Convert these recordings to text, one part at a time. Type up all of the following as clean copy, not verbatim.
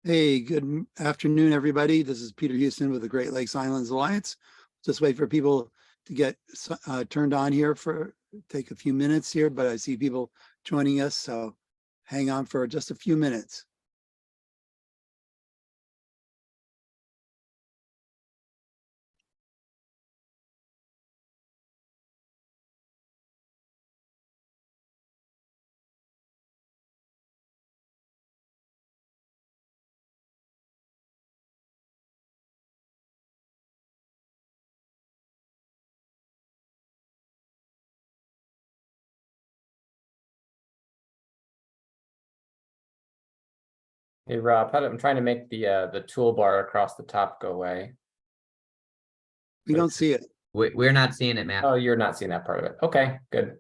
Hey, good afternoon, everybody. This is Peter Houston with the Great Lakes Islands Alliance. Just wait for people to get turned on here take a few minutes here, but I see people joining us, so hang on for just a few minutes. Hey Rob, I'm trying to make the toolbar across the top go away. We don't see it. We're not seeing it, Matt. Oh, you're not seeing that part of it. Okay, good.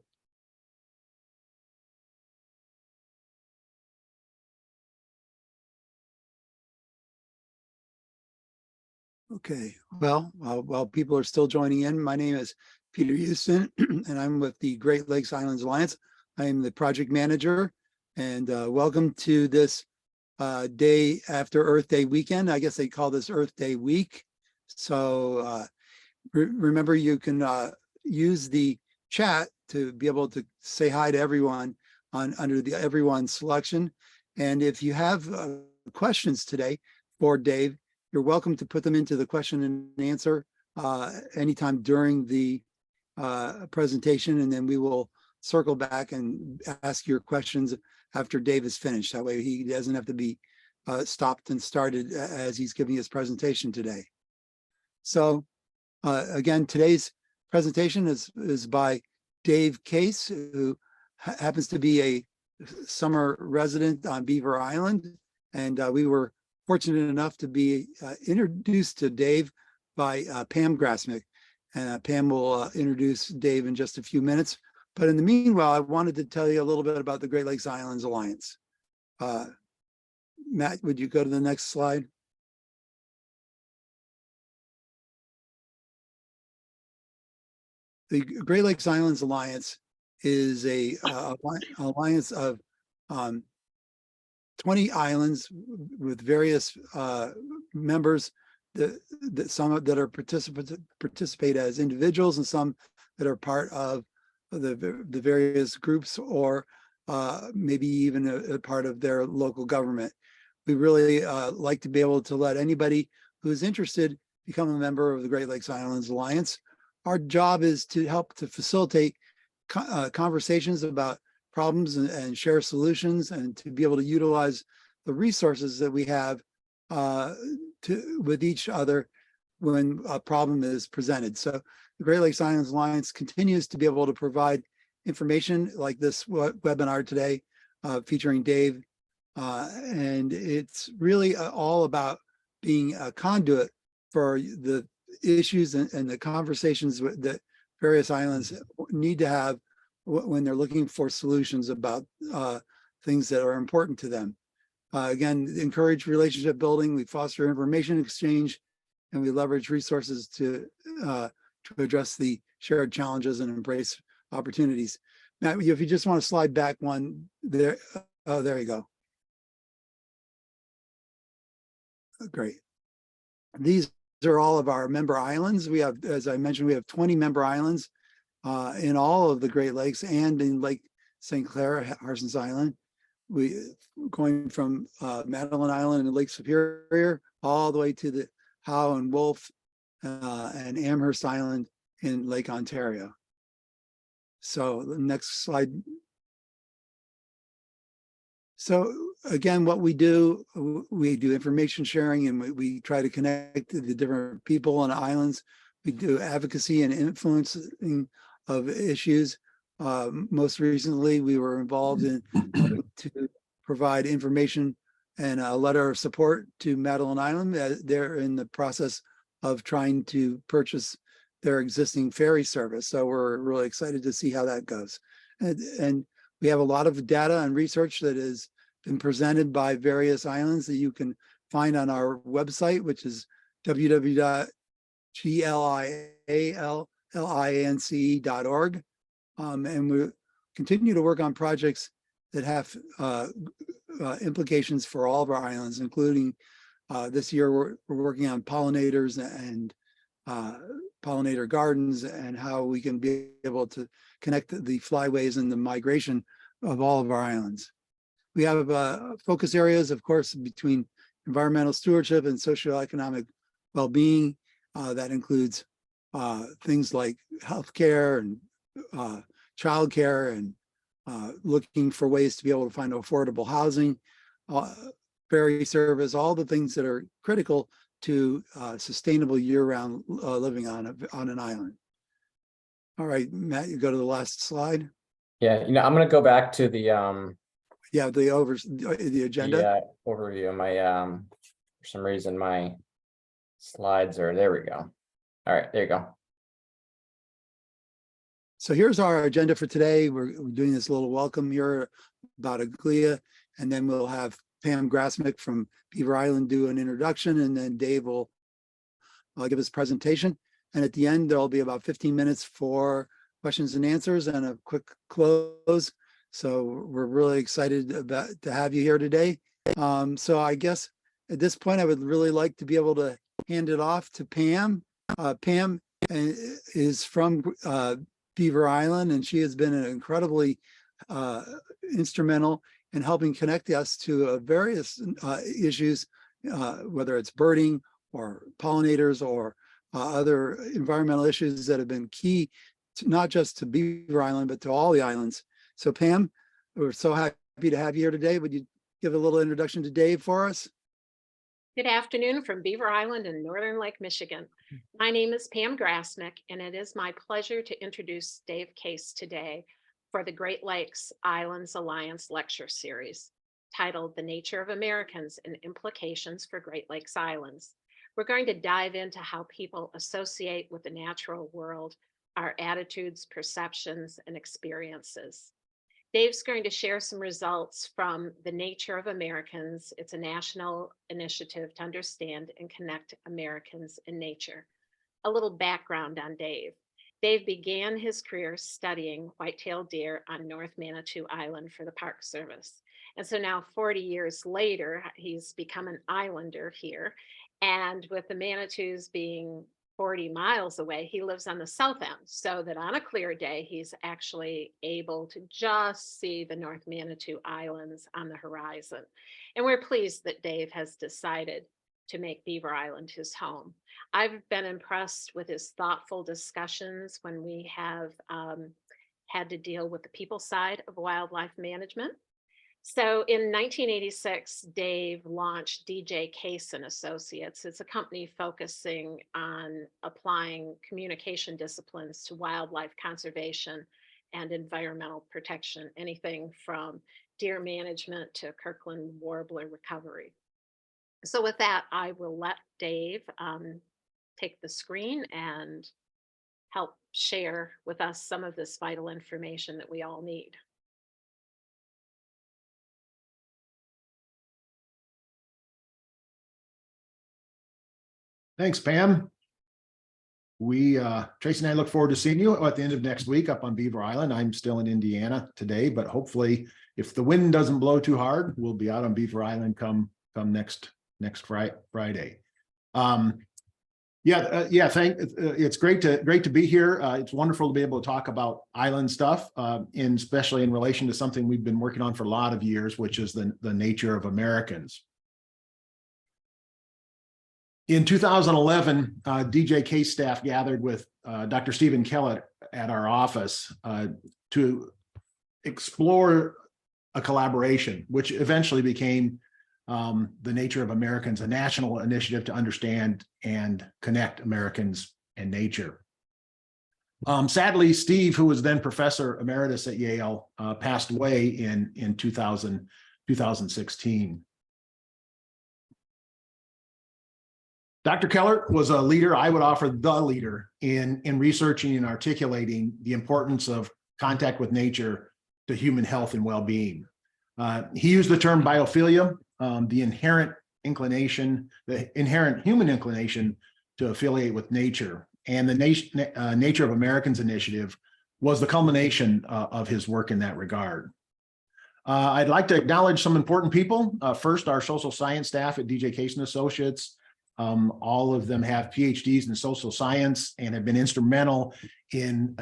Okay, well, while people are still joining in, my name is Peter Houston, and I'm with the Great Lakes Islands Alliance. I am the project manager, and welcome to this day after Earth Day weekend. I guess they call this Earth Day week. So remember, you can use the chat to be able to say hi to everyone under the everyone selection. And if you have questions today for Dave, you're welcome to put them into the question and answer anytime during the presentation, and then we will circle back and ask your questions after Dave is finished. That way he doesn't have to be stopped and started as he's giving his presentation today. So again, today's presentation is by Dave Case, who happens to be a summer resident on Beaver Island. And we were fortunate enough to be introduced to Dave by Pam Grasmick. And Pam will introduce Dave in just a few minutes. But in the meanwhile, I wanted to tell you a little bit about the Great Lakes Islands Alliance. Matt, would you go to the next slide? The Great Lakes Islands Alliance is a alliance of 20 islands with various members that some that are participate as individuals, and some that are part of the various groups, or maybe even a part of their local government. We really like to be able to let anybody who is interested become a member of the Great Lakes Islands Alliance. Our job is to help to facilitate conversations about problems and share solutions, and to be able to utilize the resources that we have with each other when a problem is presented. So the Great Lakes Islands Alliance continues to be able to provide information like this webinar today featuring Dave. And it's really all about being a conduit for the issues and the conversations that various islands need to have when they're looking for solutions about things that are important to them. Again, encourage relationship building. We foster information exchange, and we leverage resources to address the shared challenges and embrace opportunities. Matt, if you just want to slide back one there. Oh, there you go. Great. These are all of our member islands. We have, as I mentioned, we have 20 member islands in all of the Great Lakes and in Lake St. Clair, Harson's Island. We going from Madeline Island and Lake Superior all the way to the Howe and Wolf and Amherst Island in Lake Ontario. So the next slide. So again, what we do information sharing, and we try to connect the different people on islands. We do advocacy and influencing of issues. Most recently, we were involved in to provide information and a letter of support to Madeline Island. They're in the process of trying to purchase their existing ferry service. So we're really excited to see how that goes. And we have a lot of data and research that has been presented by various islands that you can find on our website, which is www.glialliance.org. And we continue to work on projects that have implications for all of our islands, including this year we're working on pollinators and pollinator gardens and how we can be able to connect the flyways and the migration of all of our islands. We have focus areas, of course, between environmental stewardship and socioeconomic well-being. That includes things like healthcare and childcare and looking for ways to be able to find affordable housing, ferry service, all the things that are critical to sustainable year-round living on an island. All right, Matt, you go to the last slide. Yeah, I'm going to go back to the the agenda. Overview of my for some reason my slides are there. We go. All right, there you go. So here's our agenda for today. We're doing this little welcome here about Aglia, and then we'll have Pam Grasmick from Beaver Island do an introduction, and then Dave will give his presentation. And at the end, there'll be about 15 minutes for questions and answers and a quick close. So we're really excited to have you here today. So I guess at this point, I would really like to be able to hand it off to Pam. Pam is from Beaver Island, and she has been incredibly instrumental in helping connect us to various issues, whether it's birding or pollinators or other environmental issues that have been key to, not just to Beaver Island, but to all the islands. So Pam, we're so happy to have you here today. Would you give a little introduction to Dave for us? Good afternoon from Beaver Island in Northern Lake, Michigan. My name is Pam Grasmick, and it is my pleasure to introduce Dave Case today for the Great Lakes Islands Alliance Lecture Series, titled The Nature of Americans and Implications for Great Lakes Islands. We're going to dive into how people associate with the natural world, our attitudes, perceptions, and experiences. Dave's going to share some results from The Nature of Americans. It's a national initiative to understand and connect Americans and nature. A little background on Dave. Dave began his career studying white-tailed deer on North Manitou Island for the Park Service. And so now 40 years later, he's become an islander here. And with the Manitous being 40 miles away, he lives on the south end, so that on a clear day, he's actually able to just see the North Manitou Islands on the horizon. And we're pleased that Dave has decided to make Beaver Island his home. I've been impressed with his thoughtful discussions when we have had to deal with the people side of wildlife management. So in 1986, Dave launched DJ Case and Associates. It's a company focusing on applying communication disciplines to wildlife conservation and environmental protection, anything from deer management to Kirkland warbler recovery. So with that, I will let Dave take the screen and help share with us some of this vital information that we all need. Thanks, Pam. Tracy and I look forward to seeing you at the end of next week up on Beaver Island. I'm still in Indiana today, but hopefully if the wind doesn't blow too hard, we'll be out on Beaver Island come next Friday. It's great to be here. It's wonderful to be able to talk about island stuff, especially in relation to something we've been working on for a lot of years, which is the nature of Americans. In 2011, DJ Case staff gathered with Dr. Stephen Kellert at our office to explore a collaboration, which eventually became The Nature of Americans, a national initiative to understand and connect Americans and nature. Sadly, Steve, who was then professor emeritus at Yale, passed away in 2016. Dr. Kellert was a leader, I would offer the leader, in researching and articulating the importance of contact with nature to human health and well-being. He used the term biophilia, the inherent human inclination to affiliate with nature. And the Nature of Americans initiative was the culmination of his work in that regard. I'd like to acknowledge some important people. First, our social science staff at DJ Case and Associates. All of them have PhDs in social science and have been instrumental in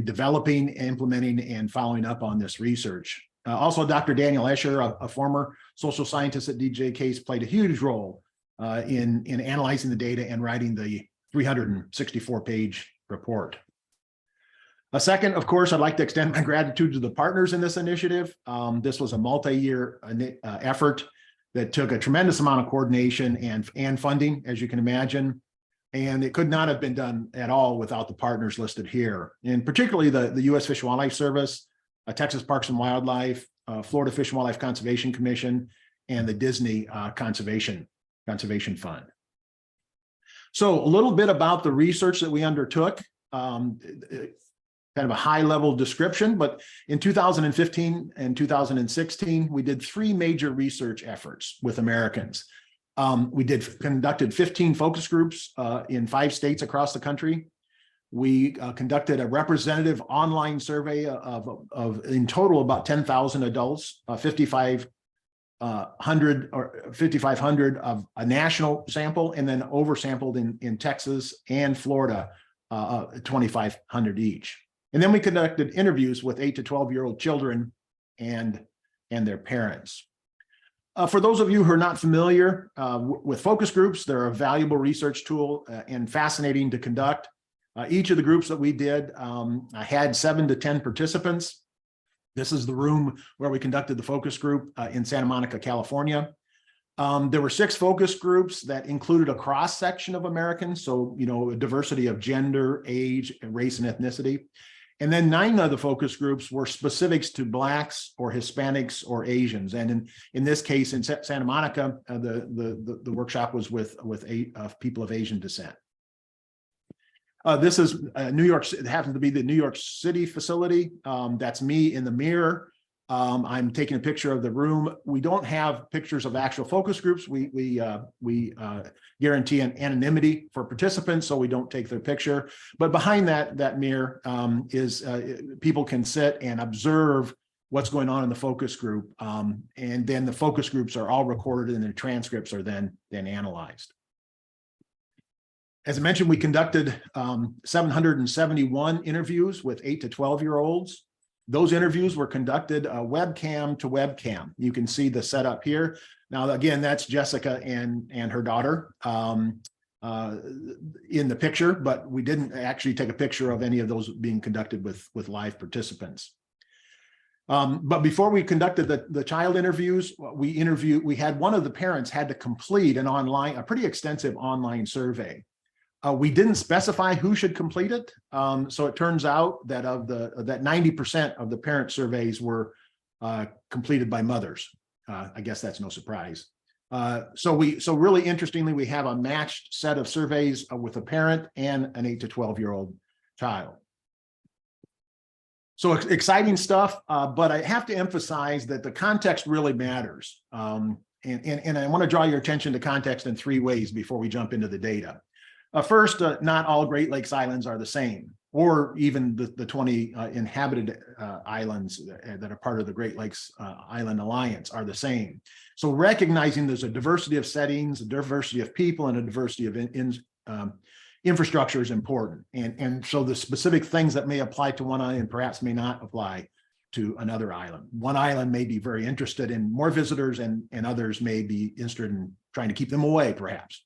developing, implementing, and following up on this research. Also, Dr. Daniel Escher, a former social scientist at DJ Case, played a huge role in analyzing the data and writing the 364-page report. A second, of course, I'd like to extend my gratitude to the partners in this initiative. This was a multi-year effort that took a tremendous amount of coordination and funding, as you can imagine. And it could not have been done at all without the partners listed here, and particularly the U.S. Fish and Wildlife Service, Texas Parks and Wildlife, Florida Fish and Wildlife Conservation Commission, and the Disney Conservation Fund. So a little bit about the research that we undertook. Kind of a high-level description, but in 2015 and 2016, we did 3 major research efforts with Americans. We conducted 15 focus groups in 5 states across the country. We conducted a representative online survey of in total about 10,000 adults, 5,500 of a national sample, and then oversampled in Texas and Florida, 2,500 each. And then we conducted interviews with 8 to 12-year-old children and their parents. For those of you who are not familiar with focus groups, they're a valuable research tool and fascinating to conduct. Each of the groups that we did had 7 to 10 participants. This is the room where we conducted the focus group in Santa Monica, California. There were 6 focus groups that included a cross-section of Americans, so a diversity of gender, age, race, and ethnicity. And then 9 of the focus groups were specifics to Blacks or Hispanics or Asians. And in this case, in Santa Monica, the workshop was with 8 people of Asian descent. This is New York. It happens to be the New York City facility. That's me in the mirror. I'm taking a picture of the room. We don't have pictures of actual focus groups. We guarantee an anonymity for participants, so we don't take their picture. But behind that mirror is people can sit and observe what's going on in the focus group, and then the focus groups are all recorded, and their transcripts are then analyzed. As I mentioned, we conducted 771 interviews with 8 to 12-year-olds. Those interviews were conducted webcam to webcam. You can see the setup here. Now, again, that's Jessica and her daughter in the picture, but we didn't actually take a picture of any of those being conducted with live participants. But before we conducted the child interviews, we had one of the parents had to complete a pretty extensive online survey. We didn't specify who should complete it. So it turns out that that 90% of the parent surveys were completed by mothers. I guess that's no surprise. So really interestingly, we have a matched set of surveys with a parent and an 8 to 12-year-old child. So exciting stuff, but I have to emphasize that the context really matters. And I want to draw your attention to context in 3 ways before we jump into the data. First, not all Great Lakes islands are the same, or even the 20 inhabited islands that are part of the Great Lakes Island Alliance are the same. So recognizing there's a diversity of settings, a diversity of people, and a diversity of infrastructure is important. And so the specific things that may apply to one island perhaps may not apply to another island. One island may be very interested in more visitors, and others may be interested in trying to keep them away, perhaps.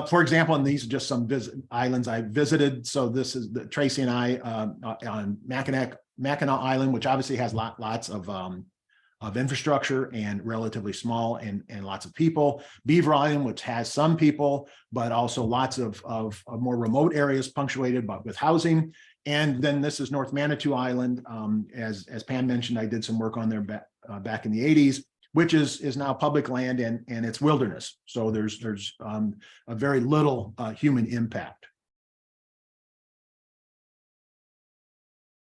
For example, and these are just some islands I visited. So this is Tracy and I on Mackinac Island, which obviously has lots of infrastructure and relatively small and lots of people. Beaver Island, which has some people, but also lots of more remote areas punctuated with housing. And then this is North Manitou Island. As Pam mentioned, I did some work on there back in the 80s. Which is now public land and it's wilderness. So there's a very little human impact.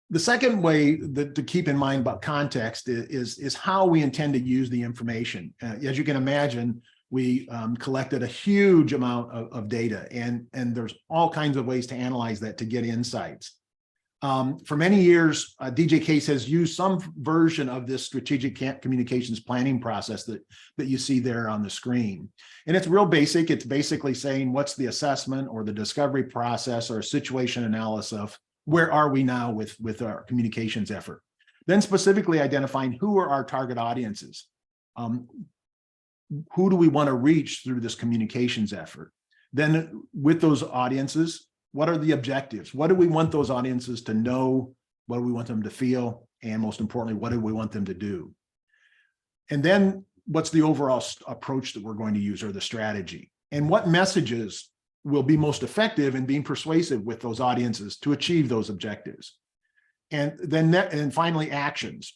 The second way to keep in mind about context is how we intend to use the information. As you can imagine, we collected a huge amount of data, and there's all kinds of ways to analyze that to get insights. For many years, DJ Case has used some version of this strategic communications planning process that you see there on the screen. And it's real basic. It's basically saying what's the assessment or the discovery process or situation analysis of where are we now with our communications effort. Then specifically identifying who are our target audiences. Who do we want to reach through this communications effort? Then with those audiences, what are the objectives? What do we want those audiences to know? What do we want them to feel? And most importantly, what do we want them to do? And then what's the overall approach that we're going to use or the strategy? And what messages will be most effective in being persuasive with those audiences to achieve those objectives? And then and finally, actions.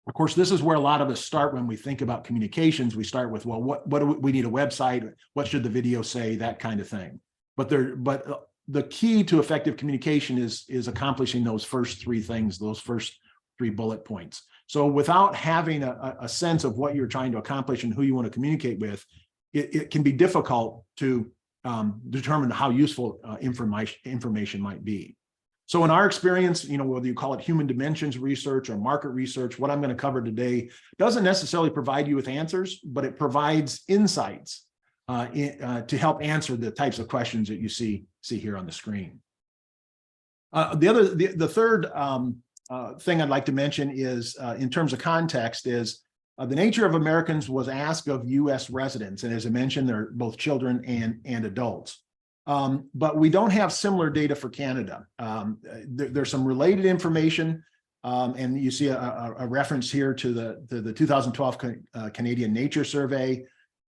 Of course, this is where a lot of us start when we think about communications. We start with, well, what do we need a website? What should the video say? That kind of thing. But the key to effective communication is accomplishing those first three things, those first three bullet points. So without having a sense of what you're trying to accomplish and who you want to communicate with, it can be difficult to determine how useful information might be. So in our experience, whether you call it human dimensions research or market research, what I'm going to cover today doesn't necessarily provide you with answers, but it provides insights to help answer the types of questions that you see here on the screen. The third thing I'd like to mention is, in terms of context, is the nature of Americans was asked of U.S. residents, and as I mentioned, they're both children and adults. But we don't have similar data for Canada. There's some related information, and you see a reference here to the 2012 Canadian Nature Survey.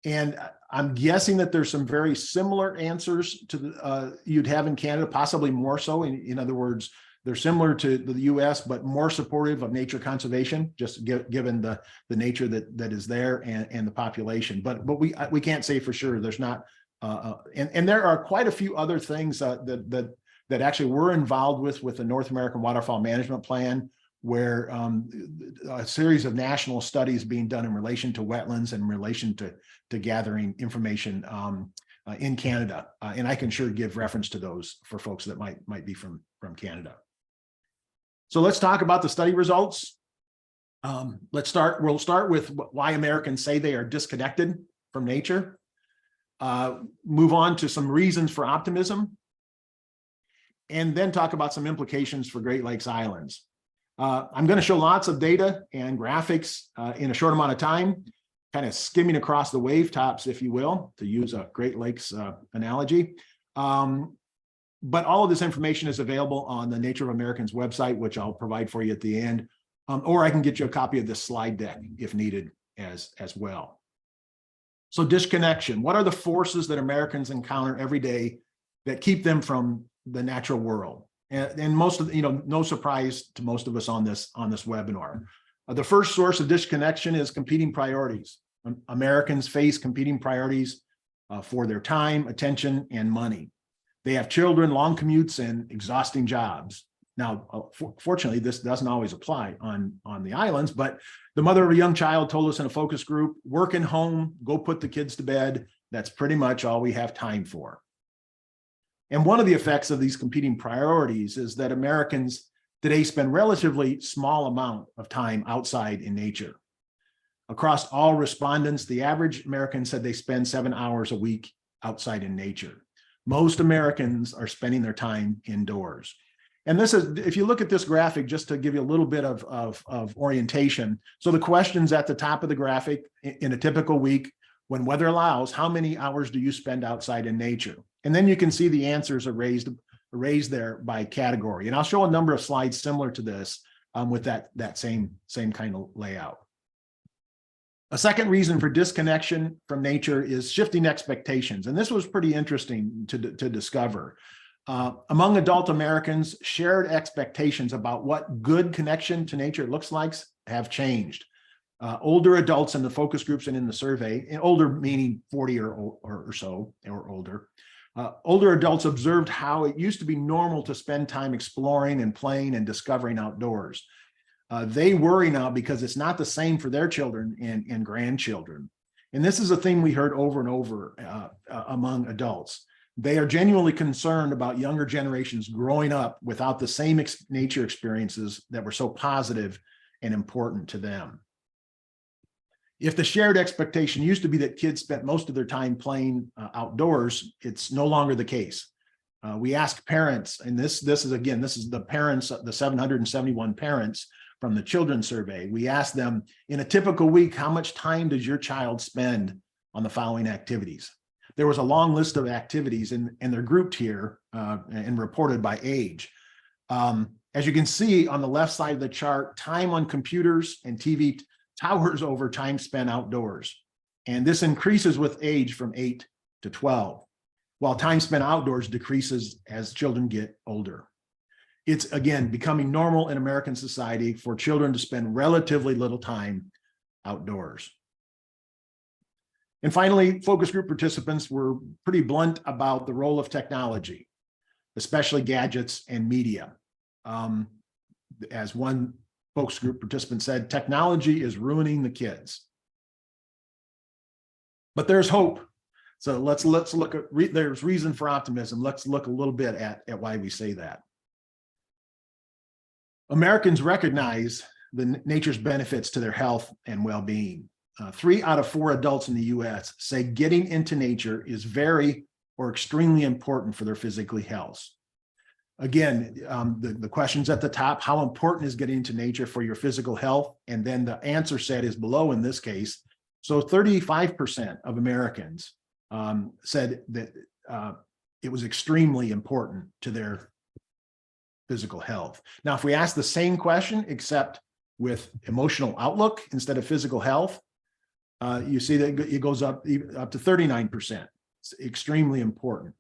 And I'm guessing that there's some very similar answers to you'd have in Canada, possibly more so. In other words, they're similar to the U.S., but more supportive of nature conservation, just given the nature that is there and the population. But we can't say for sure. There's not, and there are quite a few other things that actually we're involved with the North American Waterfowl Management Plan, where a series of national studies being done in relation to wetlands and in relation to gathering information in Canada. And I can sure give reference to those for folks that might be from Canada. So let's talk about the study results. We'll start with why Americans say they are disconnected from nature. Move on to some reasons for optimism, and then talk about some implications for Great Lakes Islands. I'm going to show lots of data and graphics in a short amount of time, kind of skimming across the wave tops, if you will, to use a Great Lakes analogy. But all of this information is available on the Nature of Americans website, which I'll provide for you at the end, or I can get you a copy of this slide deck if needed as well. So disconnection, what are the forces that Americans encounter every day that keep them from the natural world? And most of, no surprise to most of us on this webinar. The first source of disconnection is competing priorities. Americans face competing priorities for their time, attention, and money. They have children, long commutes, and exhausting jobs. Now, fortunately, this doesn't always apply on the islands, but the mother of a young child told us in a focus group, work and home, go put the kids to bed. That's pretty much all we have time for. And one of the effects of these competing priorities is that Americans today spend relatively small amount of time outside in nature. Across all respondents, the average American said they spend 7 hours a week outside in nature. Most Americans are spending their time indoors. And this is, if you look at this graphic, just to give you a little bit of orientation. So the questions at the top of the graphic, in a typical week, when weather allows, how many hours do you spend outside in nature? And then you can see the answers are raised there by category. And I'll show a number of slides similar to this with that same kind of layout. A second reason for disconnection from nature is shifting expectations. And this was pretty interesting to discover. Among adult Americans, shared expectations about what good connection to nature looks like have changed. Older adults in the focus groups and in the survey, and older meaning 40 or so or older, older adults observed how it used to be normal to spend time exploring and playing and discovering outdoors. They worry now because it's not the same for their children and grandchildren. And this is a thing we heard over and over among adults. They are genuinely concerned about younger generations growing up without the same nature experiences that were so positive and important to them. If the shared expectation used to be that kids spent most of their time playing outdoors, it's no longer the case. We ask parents, and this is the parents, the 771 parents from the children's survey. We ask them, in a typical week, how much time does your child spend on the following activities? There was a long list of activities, and they're grouped here and reported by age. As you can see on the left side of the chart, time on computers and TV towers over time spent outdoors. And this increases with age from 8 to 12, while time spent outdoors decreases as children get older. It's, again, becoming normal in American society for children to spend relatively little time outdoors. And finally, focus group participants were pretty blunt about the role of technology, especially gadgets and media. As one focus group participant said, technology is ruining the kids. But there's hope. So let's look at, there's reason for optimism. Let's look a little bit at why we say that. Americans recognize nature's benefits to their health and well-being. 3 out of 4 adults in the US say getting into nature is very or extremely important for their physical health. Again, the question's at the top: how important is getting into nature for your physical health? And then the answer set is below in this case. So 35% of Americans said that it was extremely important to their physical health. Now, if we ask the same question, except with emotional outlook instead of physical health, you see that it goes up to 39%. It's extremely important.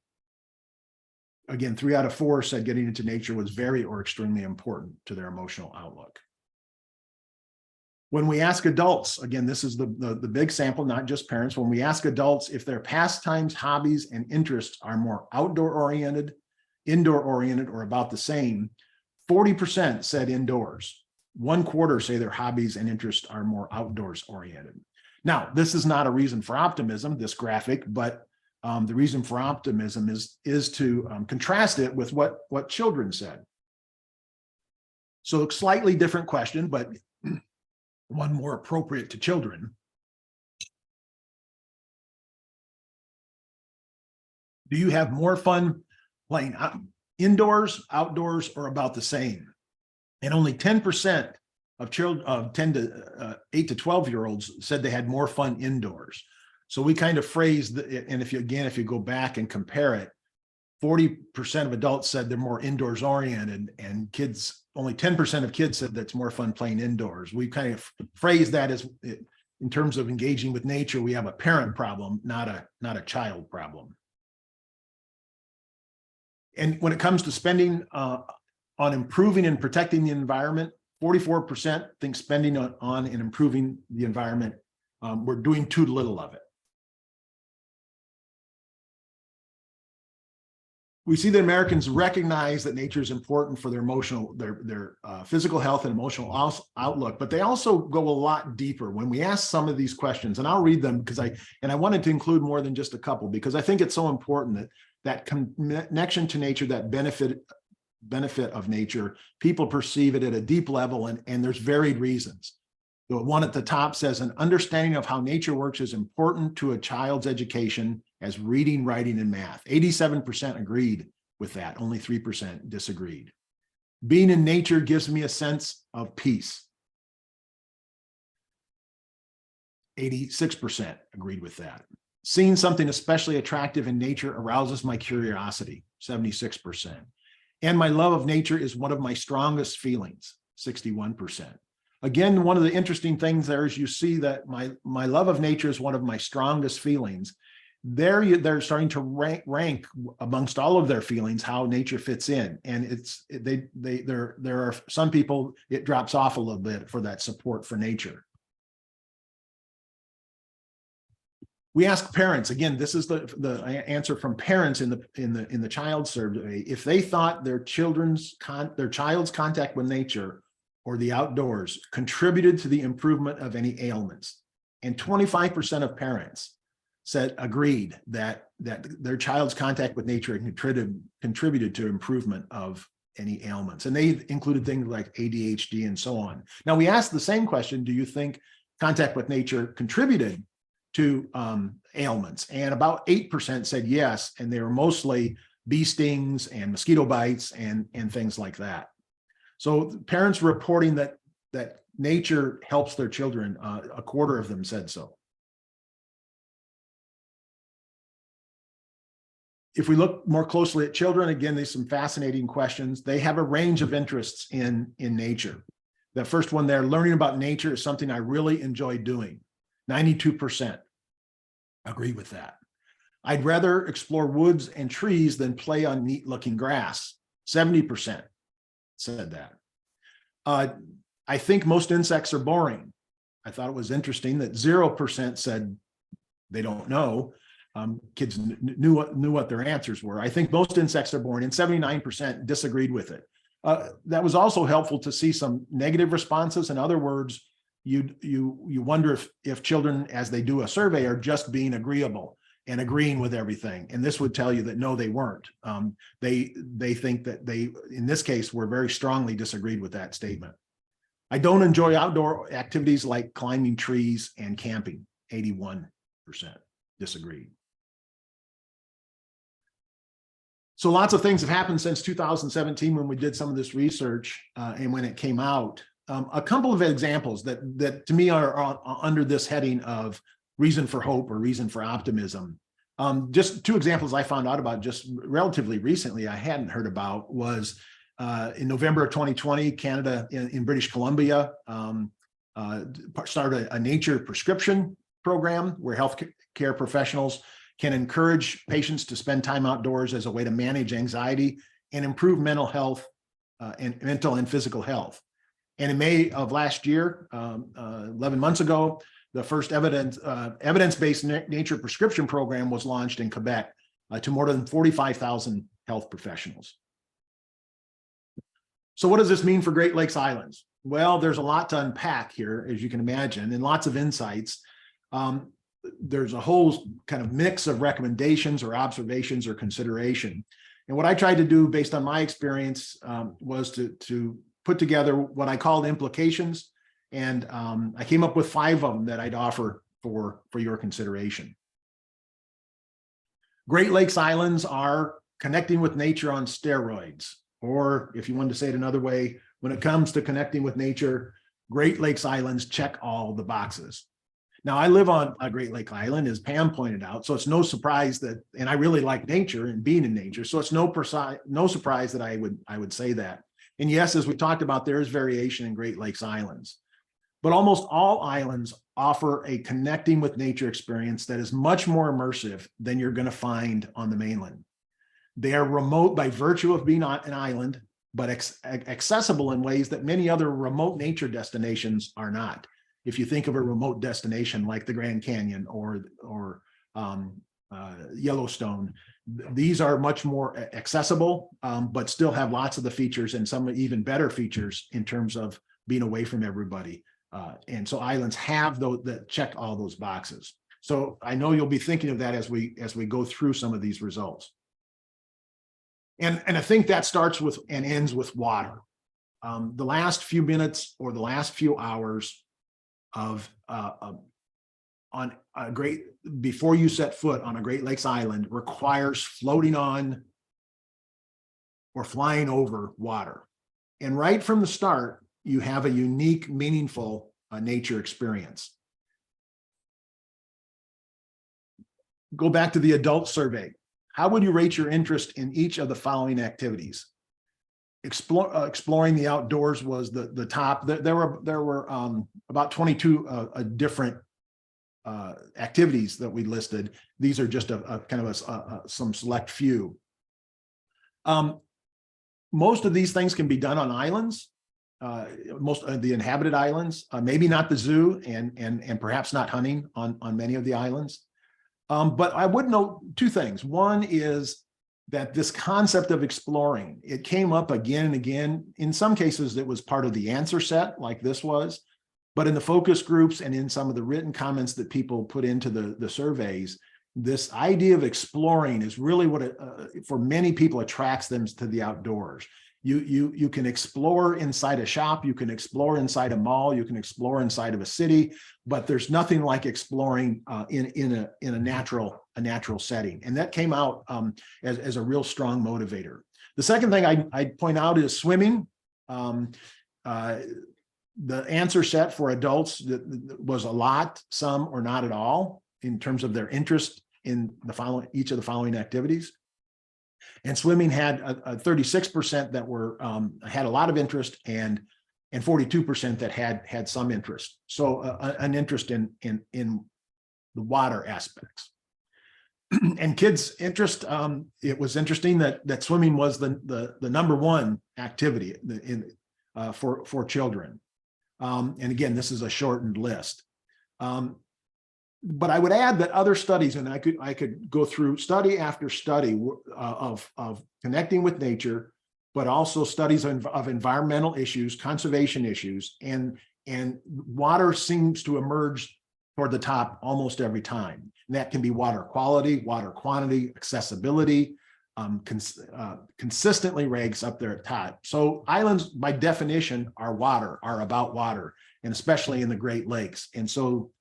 Again, 3 out of 4 said getting into nature was very or extremely important to their emotional outlook. When we ask adults, again, this is the big sample, not just parents. When we ask adults if their pastimes, hobbies, and interests are more outdoor oriented, indoor oriented, or about the same, 40% said indoors. 1/4 say their hobbies and interests are more outdoors oriented. Now, this is not a reason for optimism, this graphic, but the reason for optimism is to contrast it with what children said. So, slightly different question, but one more appropriate to children. Do you have more fun playing indoors, outdoors, or about the same? And only 10% of children of 8 to 12-year-olds said they had more fun indoors. So we kind of phrased, and if you go back and compare it, 40% of adults said they're more indoors oriented, and kids, only 10% of kids said that's more fun playing indoors. We kind of phrased that as, in terms of engaging with nature, we have a parent problem, not a child problem. And when it comes to spending on improving and protecting the environment, 44% think spending on and improving the environment, we're doing too little of it. We see that Americans recognize that nature is important for their emotional, their physical health and emotional outlook, but they also go a lot deeper. When we ask some of these questions, and I'll read them because I wanted to include more than just a couple, because I think it's so important that connection to nature, that benefit of nature, people perceive it at a deep level, and there's varied reasons. The one at the top says, an understanding of how nature works is important to a child's education as reading, writing, and math. 87% agreed with that, only 3% disagreed. Being in nature gives me a sense of peace. 86% agreed with that. Seeing something especially attractive in nature arouses my curiosity, 76%. And my love of nature is one of my strongest feelings, 61%. Again, one of the interesting things there is you see that my love of nature is one of my strongest feelings. They're starting to rank amongst all of their feelings how nature fits in, and there are some people it drops off a little bit for that support for nature. We ask parents, again, this is the answer from parents in the child survey, if they thought their child's contact with nature or the outdoors contributed to the improvement of any ailments. And 25% of parents agreed that their child's contact with nature had contributed to improvement of any ailments. And they included things like ADHD and so on. Now we asked the same question, do you think contact with nature contributed to ailments? And about 8% said yes, and they were mostly bee stings and mosquito bites and things like that. So parents reporting that nature helps their children, a quarter of them said so. If we look more closely at children, again, there's some fascinating questions. They have a range of interests in nature. The first one there, learning about nature is something I really enjoy doing. 92% agree with that. I'd rather explore woods and trees than play on neat looking grass. 70% said that. I think most insects are boring. I thought it was interesting that 0% said they don't know. Kids knew what their answers were. I think most insects are boring, and 79% disagreed with it. That was also helpful to see some negative responses. In other words, you wonder if children, as they do a survey, are just being agreeable and agreeing with everything. And this would tell you that no, they weren't. They think that they, in this case, were very strongly disagreed with that statement. I don't enjoy outdoor activities like climbing trees and camping. 81% disagreed. So lots of things have happened since 2017 when we did some of this research and when it came out. A couple of examples that to me are under this heading of reason for hope or reason for optimism. Just two examples I found out about just relatively recently I hadn't heard about was in November of 2020, Canada in British Columbia started a nature prescription program where healthcare professionals can encourage patients to spend time outdoors as a way to manage anxiety and improve mental health and mental and physical health. And in May of last year, 11 months ago, the first evidence-based nature prescription program was launched in Quebec to more than 45,000 health professionals. So what does this mean for Great Lakes Islands? Well, there's a lot to unpack here, as you can imagine, and lots of insights. There's a whole kind of mix of recommendations or observations or consideration. And what I tried to do based on my experience was to put together what I called implications. And I came up with 5 of them that I'd offer for your consideration. Great Lakes Islands are connecting with nature on steroids. Or if you wanted to say it another way, when it comes to connecting with nature, Great Lakes Islands check all the boxes. Now, I live on a Great Lake Island, as Pam pointed out, so it's no surprise that, and I really like nature and being in nature, so it's no surprise that I would say that. And yes, as we talked about, there is variation in Great Lakes Islands, but almost all islands offer a connecting with nature experience that is much more immersive than you're going to find on the mainland. They are remote by virtue of being on an island, but accessible in ways that many other remote nature destinations are not. If you think of a remote destination like the Grand Canyon or Yellowstone, these are much more accessible, but still have lots of the features and some even better features in terms of being away from everybody. And so islands have those that check all those boxes. So I know you'll be thinking of that as we go through some of these results. And I think that starts with and ends with water. The last few minutes or the last few hours of on a before you set foot on a Great Lakes Island requires floating on or flying over water. And right from the start, you have a unique, meaningful nature experience. Go back to the adult survey. How would you rate your interest in each of the following activities? Exploring the outdoors was the top. There were about 22 different activities that we listed. These are just a kind of some select few. Most of these things can be done on islands, most of the inhabited islands, maybe not the zoo and perhaps not hunting on many of the islands. But I would note 2 things. One is that this concept of exploring, it came up again and again. In some cases, it was part of the answer set like this was, but in the focus groups and in some of the written comments that people put into the surveys, this idea of exploring is really what for many people attracts them to the outdoors. You can explore inside a shop, you can explore inside a mall, you can explore inside of a city, but there's nothing like exploring in a natural setting. And that came out as a real strong motivator. The second thing I'd point out is swimming. The answer set for adults was a lot, some, or not at all in terms of their interest in each of the following activities. And swimming had a 36% that were had a lot of interest, and 42% that had some interest. So an interest in the water aspects. And kids' interest. It was interesting that swimming was the number one activity for children. And again, this is a shortened list. But I would add that other studies, and I could go through study after study of connecting with nature, but also studies of environmental issues, conservation issues, and water seems to emerge toward the top almost every time. And that can be water quality, water quantity, accessibility, consistently ranks up there at top. So islands, by definition, are about water, and especially in the Great Lakes. And so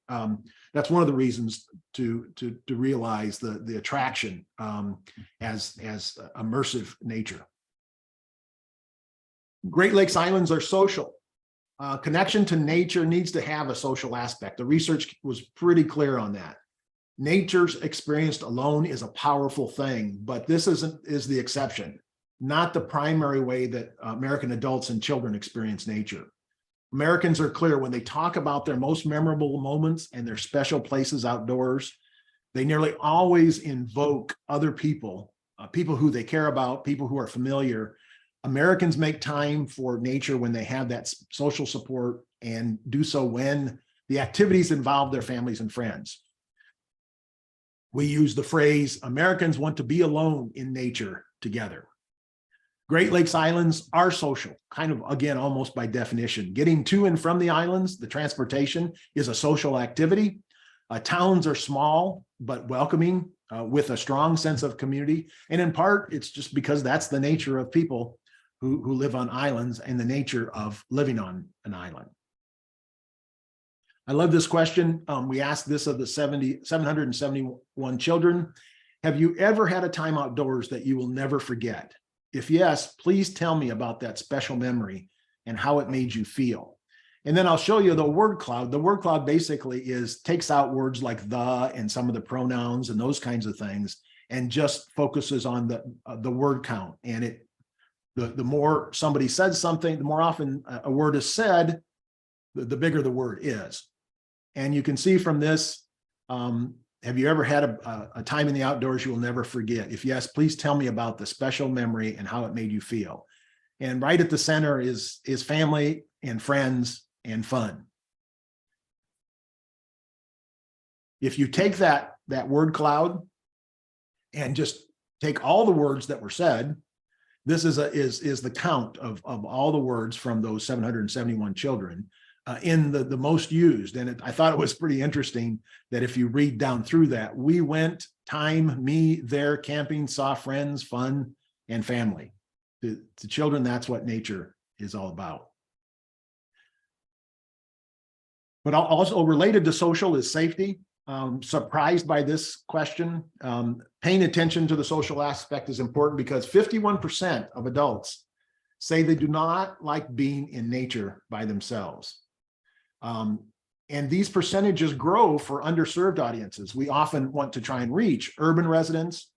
that's one of the reasons to realize the attraction as immersive nature. Great Lakes islands are social. Connection to nature needs to have a social aspect. The research was pretty clear on that. Nature's experienced alone is a powerful thing, but this is the exception, not the primary way that American adults and children experience nature. Americans are clear when they talk about their most memorable moments and their special places outdoors, they nearly always invoke other people, people who they care about, people who are familiar. Americans make time for nature when they have that social support, and do so when the activities involve their families and friends. We use the phrase, Americans want to be alone in nature together. Great Lakes islands are social, kind of, again, almost by definition. Getting to and from the islands, the transportation, is a social activity. Towns are small but welcoming, with a strong sense of community. And in part, it's just because that's the nature of people who live on islands and the nature of living on an island. I love this question. We asked this of the 771 children. Have you ever had a time outdoors that you will never forget? If yes, please tell me about that special memory and how it made you feel. And then I'll show you the word cloud. The word cloud basically takes out words like the and some of the pronouns and those kinds of things, and just focuses on the word count. And the more somebody says something, the more often a word is said, the bigger the word is. And you can see from this, have you ever had a time in the outdoors you will never forget? If yes, please tell me about the special memory and how it made you feel. And right at the center is family and friends and fun. If you take that word cloud and just take all the words that were said, this is the count of all the words from those 771 children. In the most used. And I thought it was pretty interesting that if you read down through that, we went, time, me, there, camping, saw friends, fun, and family. To children, that's what nature is all about. But also related to social is safety. Surprised by this question. Paying attention to the social aspect is important because 51% of adults say they do not like being in nature by themselves. And these percentages grow for underserved audiences. We often want to try and reach urban residents,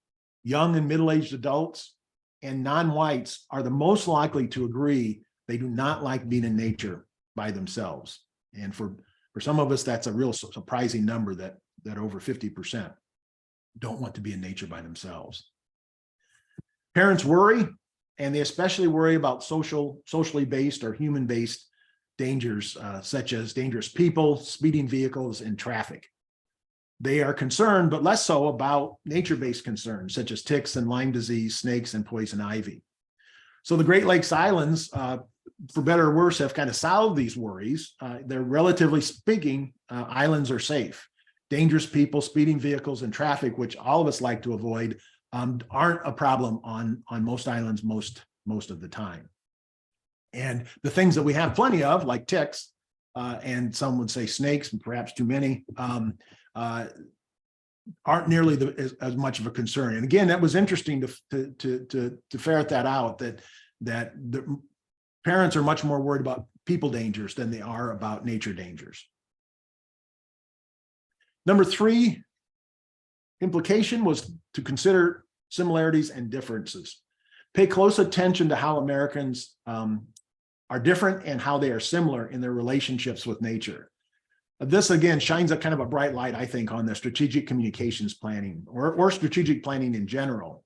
young and middle-aged adults, and non-whites are the most likely to agree they do not like being in nature by themselves. And for some of us, that's a real surprising number that over 50% don't want to be in nature by themselves. Parents worry, and they especially worry about socially based or human-based dangers, such as dangerous people, speeding vehicles, and traffic. They are concerned, but less so about nature-based concerns, such as ticks and Lyme disease, snakes, and poison ivy. So the Great Lakes Islands, for better or worse, have kind of solved these worries. They're relatively speaking, islands are safe. dangerous people, speeding vehicles, and traffic, which all of us like to avoid, aren't a problem on most islands most of the time. And the things that we have plenty of, like ticks, and some would say snakes, and perhaps too many, aren't nearly as much of a concern. And again, that was interesting to ferret that out, that the parents are much more worried about people dangers than they are about nature dangers. Number 3 implication was to consider similarities and differences. Pay close attention to how Americans are different and how they are similar in their relationships with nature. This again shines a kind of a bright light, I think, on the strategic communications planning or strategic planning in general.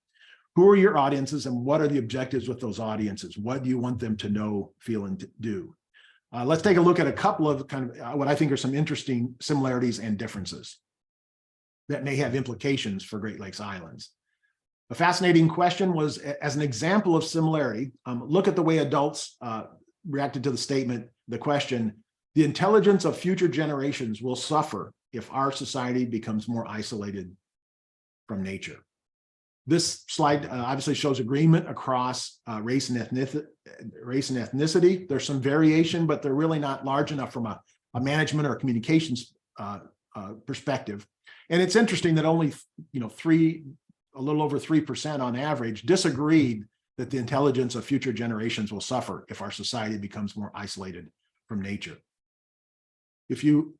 Who are your audiences and what are the objectives with those audiences? What do you want them to know, feel, and do? Let's take a look at a couple of kind of what I think are some interesting similarities and differences that may have implications for Great Lakes Islands. A fascinating question was, as an example of similarity, look at the way adults reacted to the statement, the question, the intelligence of future generations will suffer if our society becomes more isolated from nature. This slide obviously shows agreement across race and ethnicity. There's some variation, but they're really not large enough from a management or communications perspective. And it's interesting that only, a little over 3% on average disagreed that the intelligence of future generations will suffer if our society becomes more isolated from nature. If you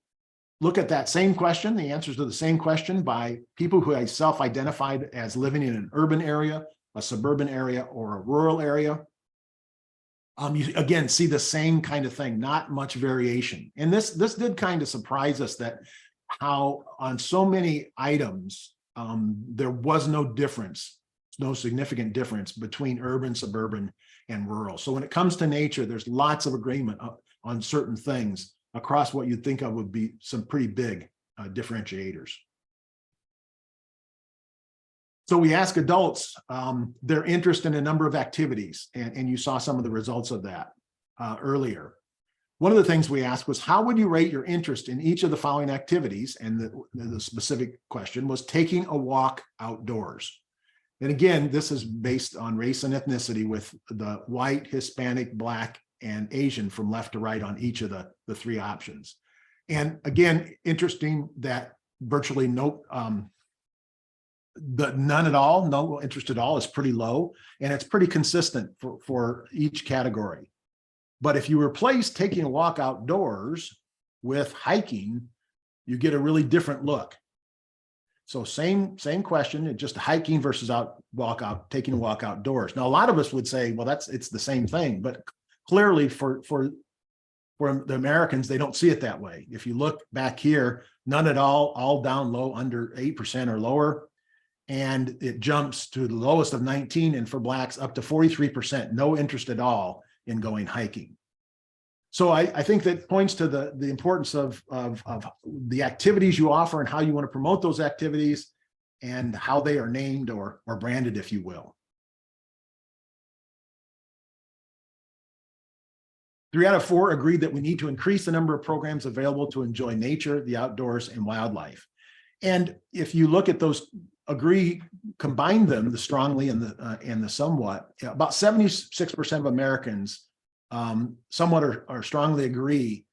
look at that same question, the answers to the same question by people who have self-identified as living in an urban area, a suburban area, or a rural area, you again see the same kind of thing, not much variation. And this did kind of surprise us, that how on so many items there was no difference, no significant difference between urban, suburban, and rural. So when it comes to nature, there's lots of agreement on certain things across what you'd think of would be some pretty big differentiators. So we ask adults their interest in a number of activities, and you saw some of the results of that earlier. One of the things we asked was, how would you rate your interest in each of the following activities? And the specific question was taking a walk outdoors. And again, this is based on race and ethnicity, with the white, Hispanic, Black, and Asian from left to right on each of the 3 options. And again, interesting that virtually none at all, no interest at all, is pretty low, and it's pretty consistent for each category. But if you replace taking a walk outdoors with hiking, you get a really different look. So same question, just hiking versus taking a walk outdoors. Now, a lot of us would say, well, it's the same thing, but clearly for the Americans, they don't see it that way. If you look back here, none at all down low, under 8% or lower. And it jumps to the lowest of 19, and for Blacks up to 43%, no interest at all in going hiking. So I think that points to the importance of the activities you offer and how you want to promote those activities and how they are named or branded, if you will. 3 out of 4 agreed that we need to increase the number of programs available to enjoy nature, the outdoors, and wildlife. And if you look at those, combine them, the strongly and the somewhat, about 76% of Americans somewhat or strongly agree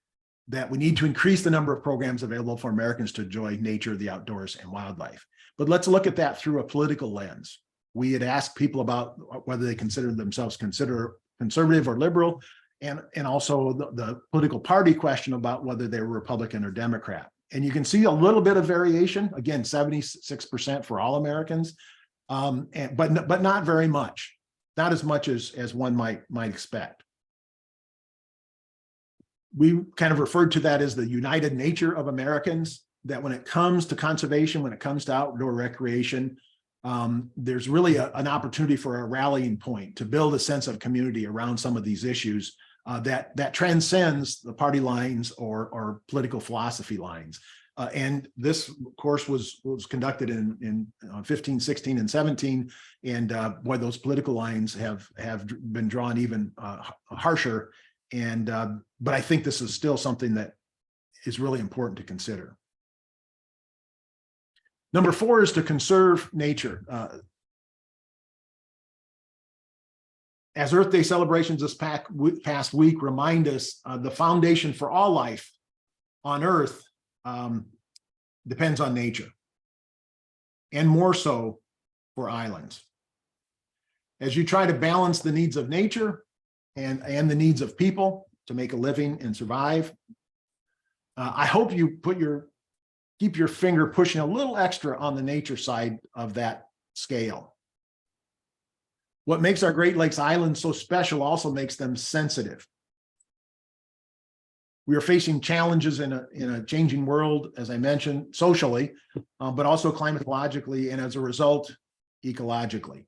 that we need to increase the number of programs available for Americans to enjoy nature, the outdoors, and wildlife. But let's look at that through a political lens. We had asked people about whether they consider themselves conservative or liberal, and also the political party question about whether they were Republican or Democrat. And you can see a little bit of variation, again, 76% for all Americans, but not very much, not as much as one might expect. We kind of referred to that as the united nature of Americans, that when it comes to conservation, when it comes to outdoor recreation, there's really an opportunity for a rallying point to build a sense of community around some of these issues that transcends the party lines or political philosophy lines. And this course was conducted in 15, 16, and 17, and boy, those political lines have been drawn even harsher. And but I think this is still something that is really important to consider. Number 4 is to conserve nature. As Earth Day celebrations this past week remind us, the foundation for all life on Earth depends on nature, and more so for islands. As you try to balance the needs of nature and the needs of people to make a living and survive, I hope you keep your finger pushing a little extra on the nature side of that scale. What makes our Great Lakes Islands so special also makes them sensitive. We are facing challenges in a changing world, as I mentioned, socially, but also climatologically, and as a result, ecologically.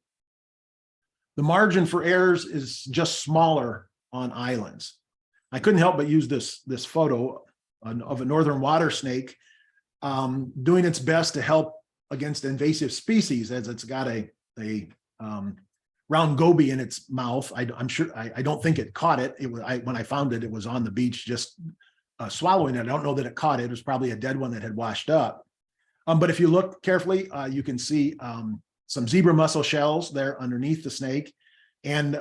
The margin for errors is just smaller on islands. I couldn't help but use this photo of a northern water snake doing its best to help against invasive species, as it's got a round goby in its mouth. I'm sure, I don't think it caught it. When I found it, it was on the beach just swallowing it. I don't know that it caught it. It was probably a dead one that had washed up. But if you look carefully, you can see some zebra mussel shells there underneath the snake. And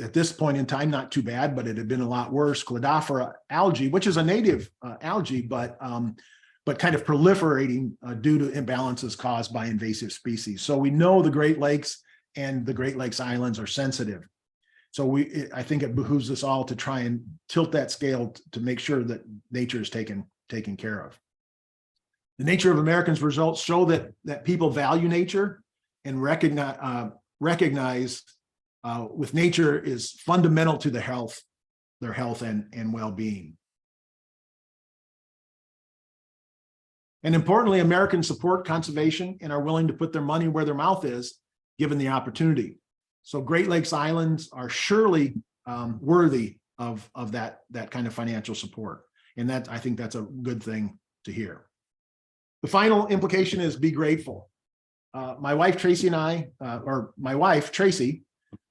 at this point in time, not too bad, but it had been a lot worse. Cladophora algae, which is a native algae, but kind of proliferating due to imbalances caused by invasive species. So we know the Great Lakes and the Great Lakes Islands are sensitive. So I think it behooves us all to try and tilt that scale to make sure that nature is taken care of. The Nature of Americans results show that people value nature and recognize with nature is fundamental to their health and well-being. And importantly, Americans support conservation and are willing to put their money where their mouth is, given the opportunity. So Great Lakes Islands are surely worthy of that kind of financial support. And I think that's a good thing to hear. The final implication is be grateful. My wife Tracy and I, or my wife Tracy,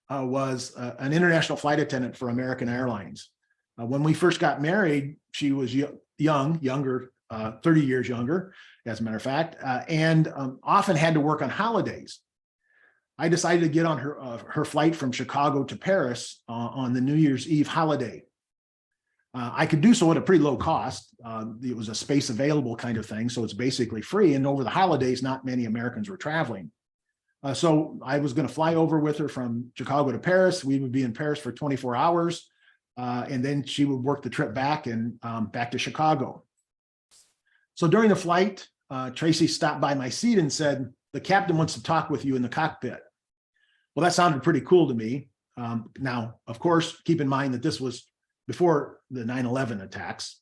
was an international flight attendant for American Airlines. When we first got married, she was younger, 30 years younger, as a matter of fact, and often had to work on holidays. I decided to get on her flight from Chicago to Paris on the New Year's Eve holiday. I could do so at a pretty low cost. It was a space available kind of thing, so it's basically free. And over the holidays, not many Americans were traveling. So I was going to fly over with her from Chicago to Paris. We would be in Paris for 24 hours, and then she would work the trip back and back to Chicago. So during the flight, Tracy stopped by my seat and said, "The captain wants to talk with you in the cockpit." Well, that sounded pretty cool to me. Now, of course, keep in mind that this was before the 9/11 attacks.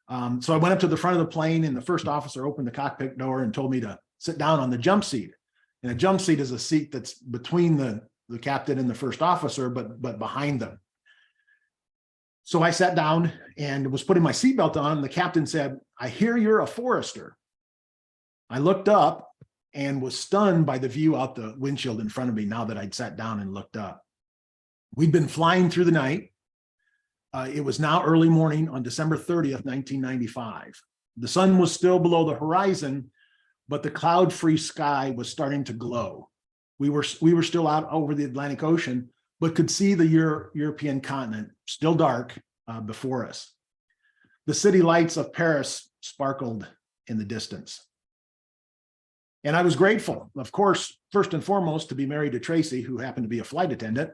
So I went up to the front of the plane, and the first officer opened the cockpit door and told me to sit down on the jump seat. And a jump seat is a seat that's between the captain and the first officer, but behind them. So I sat down and was putting my seatbelt on. And the captain said, "I hear you're a forester." I looked up and was stunned by the view out the windshield in front of me now that I'd sat down and looked up. We'd been flying through the night. It was now early morning on December 30th, 1995. The sun was still below the horizon, but the cloud-free sky was starting to glow. We were still out over the Atlantic Ocean, but could see the European continent, still dark, before us. The city lights of Paris sparkled in the distance. And I was grateful, of course, first and foremost, to be married to Tracy, who happened to be a flight attendant.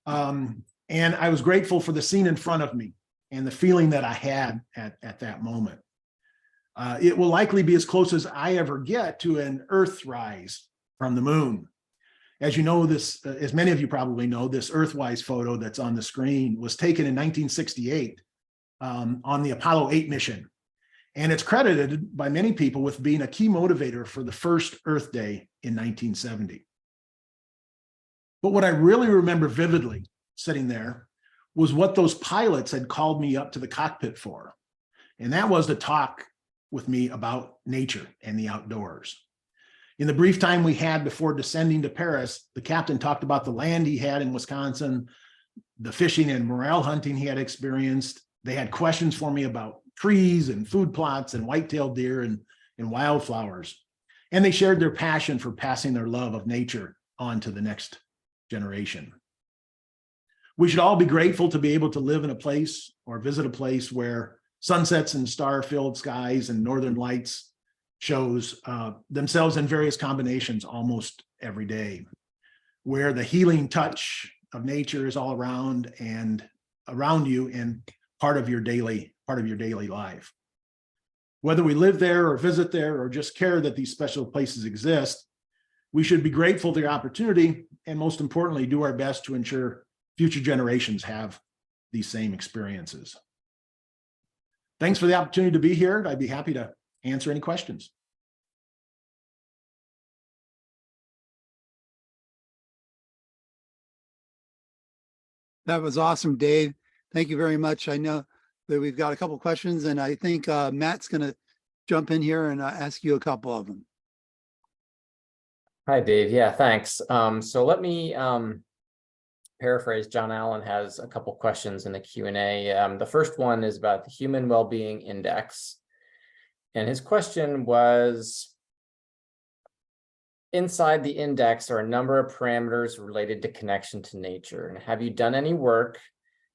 And I was grateful for the scene in front of me and the feeling that I had at that moment. It will likely be as close as I ever get to an Earthrise from the moon. As you know, as many of you probably know, this Earthwise photo that's on the screen was taken in 1968 on the Apollo 8 mission. And it's credited by many people with being a key motivator for the first Earth Day in 1970. But what I really remember vividly sitting there was what those pilots had called me up to the cockpit for. And that was to talk with me about nature and the outdoors. In the brief time we had before descending to Paris, the captain talked about the land he had in Wisconsin, the fishing and morel hunting he had experienced. They had questions for me about trees and food plots and white-tailed deer and and wildflowers. And they shared their passion for passing their love of nature on to the next generation. We should all be grateful to be able to live in a place or visit a place where sunsets and star-filled skies and northern lights shows themselves in various combinations almost every day, where the healing touch of nature is all around you and part of your daily life. Whether we live there or visit there or just care that these special places exist, we should be grateful for the opportunity and, most importantly, do our best to ensure future generations have these same experiences. Thanks for the opportunity to be here. I'd be happy to answer any questions. That was awesome, Dave. Thank you very much. I know that we've got a couple questions, and I think Matt's going to jump in here and ask you a couple of them. Hi, Dave. Yeah, thanks. So let me paraphrase. John Allen has a couple questions in the Q&A. The first one is about the Human Wellbeing Index. And his question was, inside the index are a number of parameters related to connection to nature. And have you done any work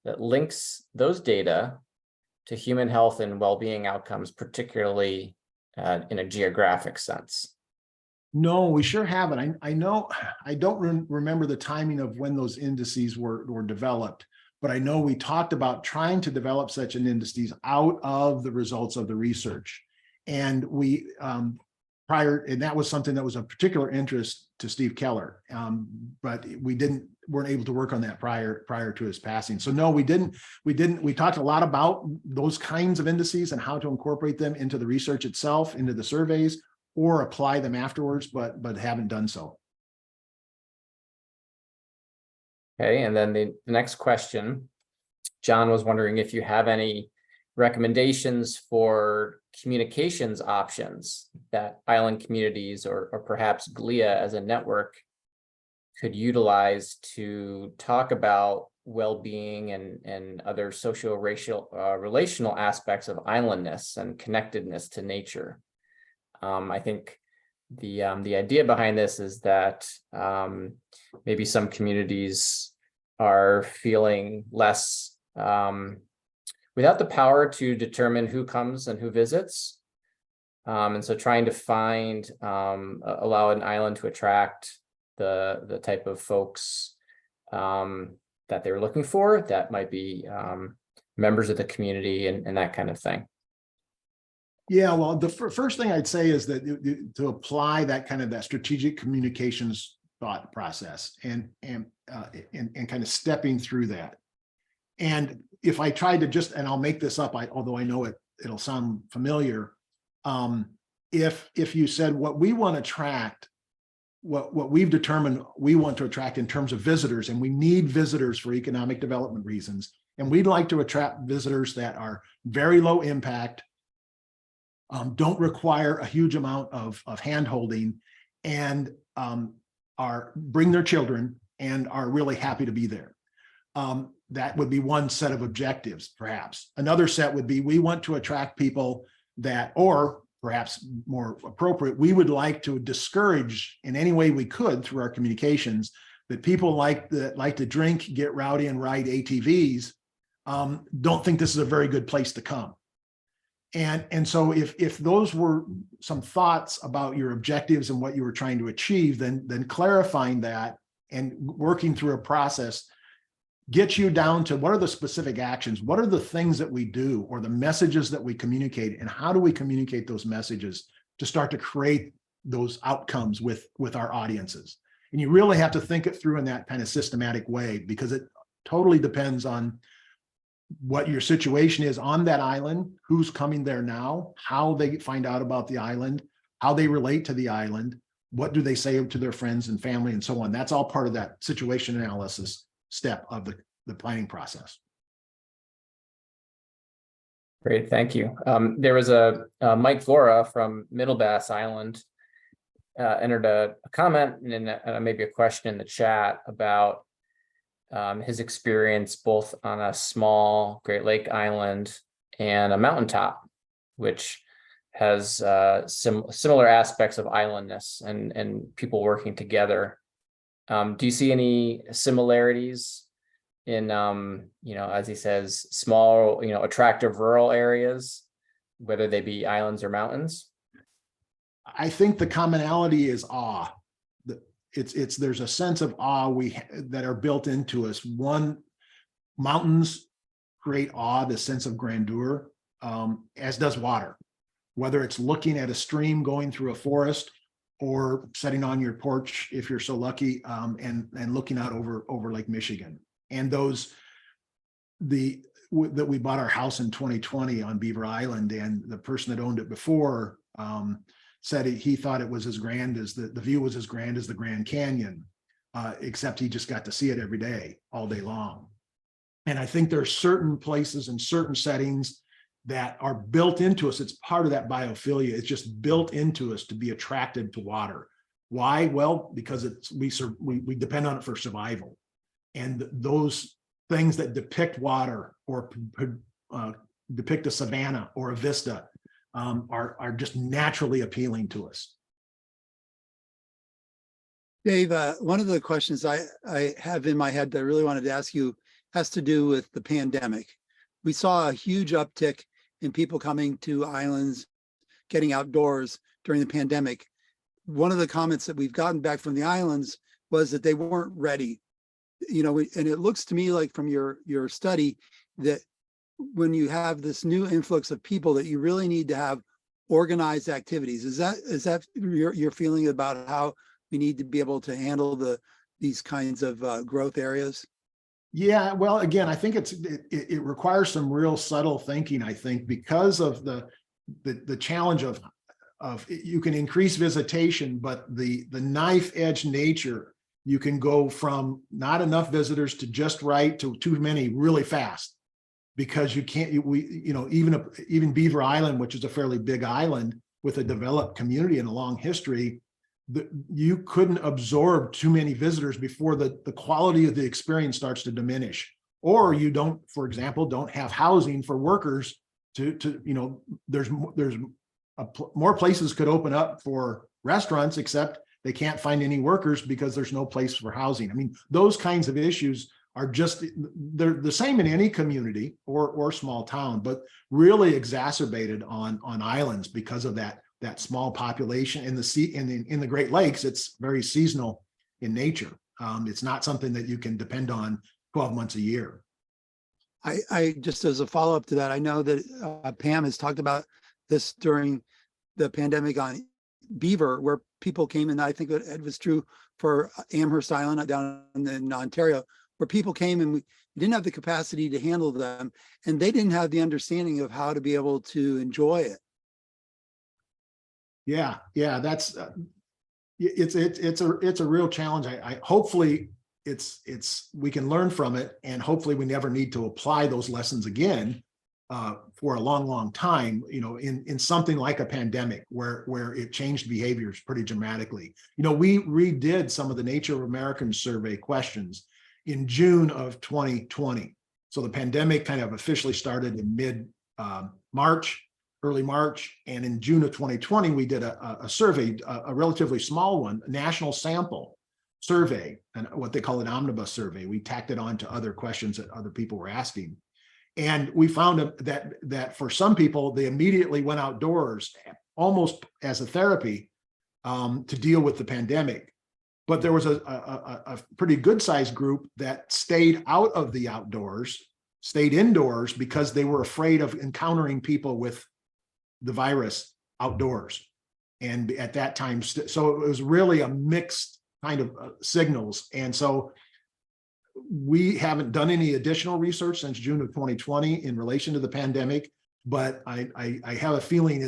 that links those data to human health and well-being outcomes, particularly in a geographic sense? No, we sure haven't. I know, I don't remember the timing of when those indices were developed, but I know we talked about trying to develop such an indices out of the results of the research. And we, and that was something that was of particular interest to Steve Kellert, but we weren't able to work on that prior to his passing. So no, we didn't. We talked a lot about those kinds of indices and how to incorporate them into the research itself, into the surveys, or apply them afterwards, but haven't done so. Okay, and then the next question, John was wondering if you have any recommendations for communications options that island communities or perhaps GLIA as a network could utilize to talk about well-being and other socio-racial relational aspects of islandness and connectedness to nature. I think the idea behind this is that maybe some communities are feeling less without the power to determine who comes and who visits. And so trying to find, allow an island to attract the type of folks that they're looking for, that might be members of the community and that kind of thing. Yeah, well, the first thing I'd say is that to apply that strategic communications thought process and kind of stepping through that. And if I tried to and I'll make this up, although I know it'll sound familiar. If you said what we want to attract, what we've determined we want to attract in terms of visitors, and we need visitors for economic development reasons, and we'd like to attract visitors that are very low impact, don't require a huge amount of hand-holding, and bring their children and are really happy to be there. That would be one set of objectives, perhaps. Another set would be, we want to attract people that, or perhaps more appropriate, we would like to discourage in any way we could through our communications that people like to drink, get rowdy, and ride ATVs don't think this is a very good place to come. And so if those were some thoughts about your objectives and what you were trying to achieve, then clarifying that and working through a process gets you down to what are the specific actions, what are the things that we do, or the messages that we communicate, and how do we communicate those messages to start to create those outcomes with our audiences. And you really have to think it through in that kind of systematic way, because it totally depends on what your situation is on that island, who's coming there now, how they find out about the island, how they relate to the island, what do they say to their friends and family, and so on. That's all part of that situation analysis step of the planning process. Great, thank you. There was a Mike Flora from Middle Bass Island entered a comment and maybe a question in the chat about his experience both on a small Great Lake island and a mountaintop, which has similar aspects of islandness and people working together. Do you see any similarities in, as he says, small, attractive rural areas, whether they be islands or mountains? I think the commonality is awe. There's a sense of awe that are built into us. One, mountains create awe, the sense of grandeur, as does water. Whether it's looking at a stream going through a forest or sitting on your porch, if you're so lucky, and looking out over Lake Michigan. And that we bought our house in 2020 on Beaver Island, and the person that owned it before said he thought it was as grand as the view was as grand as the Grand Canyon, except he just got to see it every day, all day long. And I think there are certain places and certain settings that are built into us. It's part of that biophilia. It's just built into us to be attracted to water. Why? Well, because we depend on it for survival. And those things that depict water or depict a savanna or a vista are just naturally appealing to us. Dave, one of the questions I have in my head that I really wanted to ask you has to do with the pandemic. We saw a huge uptick in people coming to islands, getting outdoors during the pandemic. One of the comments that we've gotten back from the islands was that they weren't ready. And it looks to me like from your study that when you have this new influx of people that you really need to have organized activities. Is that your feeling about how we need to be able to handle these kinds of growth areas? Yeah, well, again, I think it requires some real subtle thinking, I think, because of the challenge of you can increase visitation, but the knife edge nature, you can go from not enough visitors to just right to too many really fast, because you can't, even Beaver Island, which is a fairly big island with a developed community and a long history, you couldn't absorb too many visitors before the quality of the experience starts to diminish. Or you don't, for example, don't have housing for workers there's more places could open up for restaurants, except they can't find any workers because there's no place for housing. I mean, those kinds of issues are they're the same in any community or small town, but really exacerbated on islands because of that small population. In the Great Lakes, it's very seasonal in nature. It's not something that you can depend on 12 months a year. I just, as a follow-up to that, I know that Pam has talked about this during the pandemic on Beaver, where people came in. I think it was true for Amherst Island down in Ontario, where people came and we didn't have the capacity to handle them, and they didn't have the understanding of how to be able to enjoy it. Yeah, that's it's a real challenge. I hopefully we can learn from it, and hopefully we never need to apply those lessons again for a long time. In something like a pandemic where it changed behaviors pretty dramatically. We redid some of the Nature of American survey questions in June of 2020. So the pandemic kind of officially started in early March, and in June of 2020, we did a survey, a relatively small one, a national sample survey, and what they call an omnibus survey. We tacked it on to other questions that other people were asking. And we found that for some people, they immediately went outdoors almost as a therapy to deal with the pandemic. But there was a pretty good sized group that stayed out of the outdoors, stayed indoors because they were afraid of encountering people with the virus outdoors. And at that time, so it was really a mixed kind of signals. And so we haven't done any additional research since June of 2020 in relation to the pandemic, but I have a feeling